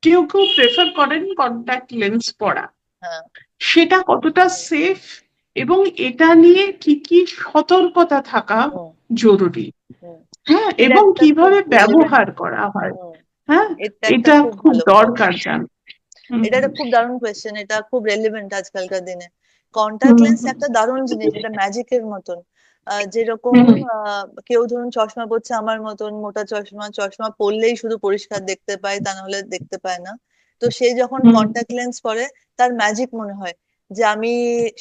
কেউ কেউ প্রেফার করেন কন্ট্যাক্ট লেন্স পরা, হ্যাঁ, সেটা কতটা সেফ এবং এটা নিয়ে কি কি সতর্কতা থাকা হুম, জরুরি, হুম। হ্যাঁ, এটা এবং একটা খুব কিভাবে রেলেভেন্ট। ব্যবহার করা হয়, হুম, হ্যাঁ, এটা একটা এটা খুব খুব ভালো দরকার কোয়েশ্চেন। জান। হুম এটা একটা খুব দারুণ কোয়েশ্চেন, এটা খুব রেলিভেন্ট আজকালকার দিনে। কন্টাক্ট হুম লেন্স একটা দারুণ জিনিস, এটা ম্যাজিকের মতন। যেরকম হুম কেউ ধরুন চশমা পরছে আমার মতন, মোটা চশমা, চশমা পরলেই শুধু পরিষ্কার দেখতে পায়, তা নাহলে দেখতে পায় না। তো সে যখন হুম কন্টাক্ট লেন্স পরে, তার ম্যাজিক মনে হয় যে আমি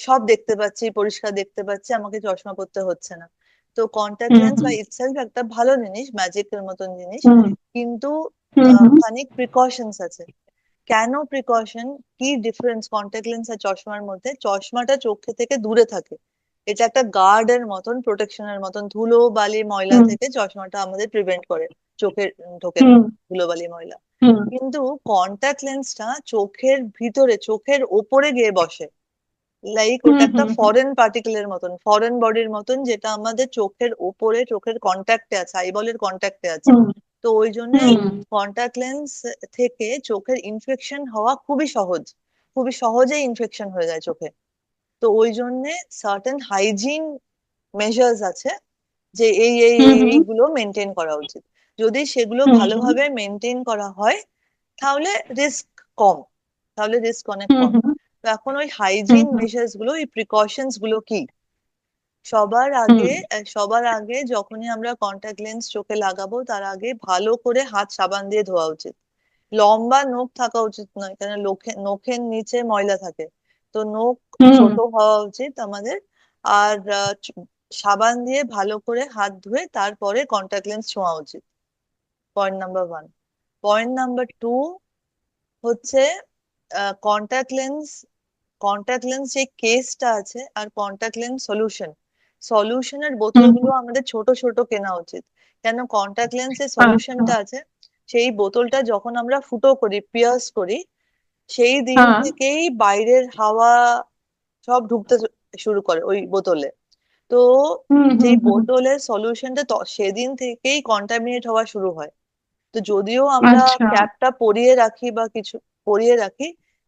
সব দেখতে পাচ্ছি, পরিষ্কার দেখতে পাচ্ছি, আমাকে চশমা পরতে হচ্ছে না। তো কন্টাক্ট হুম লেন্স হুম বা ইটসেলফ একটা ভালো জিনিস, ম্যাজিকের মতন জিনিস। হুম কিন্তু হুম হুম খানিক প্রিকশনস আছে। কেন প্রিকশন? কি ডিফারেন্স কন্টাক্ট লেন্স আর চশমার মধ্যে? চশমাটা চোখে থেকে দূরে থাকে, এটা একটা গার্ডের মতন, প্রোটেকশনের মতন, ধুলো বালি ময়লা হুম থেকে চশমাটা আমাদের প্রিভেন্ট করে, চোখে ঢোকে না হুম ধুলো বালি ময়লা। হুম কিন্তু কন্টাক্ট লেন্সটা চোখের ভিতরে, চোখের ওপরে গিয়ে বসে, লাইক হুম ওটা একটা হুম ফরেন পার্টিকেলের মতন, ফরেন বডির মতন, যেটা আমাদের চোখের ওপরে, চোখের কন্ট্যাক্টে আছে, আইবলের কন্ট্যাক্টে আছে। হুম তো ওই জন্য হুম কন্টাক্ট লেন্স থেকে চোখের ইনফেকশন হওয়া খুবই সহজ, খুবই সহজেই ইনফেকশন হয়ে যায় চোখে। তো ওই জন্য সার্টেন হাইজিন মেজার্স আছে, যে হুম এইগুলো মেনটেন করা উচিত। যদি সেগুলো হুম হুম ভালোভাবে মেনটেন করা হয়, তাহলে রিস্ক কম, তাহলে রিস্ক অনেক হুম কম। হুম তো এখন ওই হুম হাইজিন হুম মেজার্স গুলো, এই প্রিকশনস গুলো কি? সবার হুম আগে, সবার আগে যখনই আমরা কন্টাক্ট লেন্স চোখে লাগাবো, তার আগে ভালো করে হাত সাবান দিয়ে ধোয়া উচিত। লম্বা নখ থাকা উচিত নয়, কারণ নখের নিচে ময়লা থাকে। তো নখ হুম ছোট হওয়া উচিত আমাদের। আর সাবান দিয়ে ভালো করে হাত ধুয়ে তারপরে কন্টাক্ট লেন্স ছোঁয়া উচিত। Point number one. Point number two হচ্ছে কন্টাক্ট লেন্স, কন্টাক্ট লেন্স যে কেসটা আছে, আর কন্টাক্ট লেন্স সলিউশন, সলিউশনের হুম বোতলগুলো আমাদের ছোট ছোট কেনা উচিত। কেন? কন্টাক্ট লেন্সের আচ্ছা, সলিউশনটা আছে, সেই বোতলটা যখন আমরা ফুটো করি, পিয়ার্স করি, সেই দিন হ্যাঁ, থেকেই বাইরের হাওয়া সব ঢুকতে শুরু করে ওই বোতলে। তো হুম হুম যেই হুম বোতলের সলিউশনটা সেদিন থেকেই কন্টামিনেট হওয়া শুরু হয়। তো যদিও আমরা আচ্ছা, ক্যাপটা পরিয়ে রাখি বা কিছু পরিয়ে রাখি,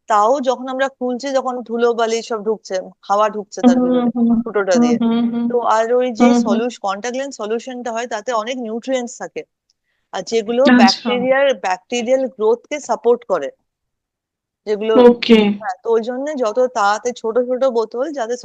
তাও যখন আমরা খুলছি, যখন ধুলো বালি সব ঢুকছে, হাওয়া ঢুকছে তার হুম ভিতরে হুম ফুটোটা হুম দিয়ে। হুম হুম তো আর ওই যে হুম হুম কন্টাক্ট লেন্স সলিউশনটা হয়, তাতে অনেক নিউট্রিয়েন্টস থাকে, আর যেগুলো আচ্ছা, ব্যাকটেরিয়াল গ্রোথকে সাপোর্ট করে, যেগুলো। ওকে। হ্যাঁ, তো ওই জন্য যত তাড়াতাড়ি ছোট ছোট বোতল, যাতে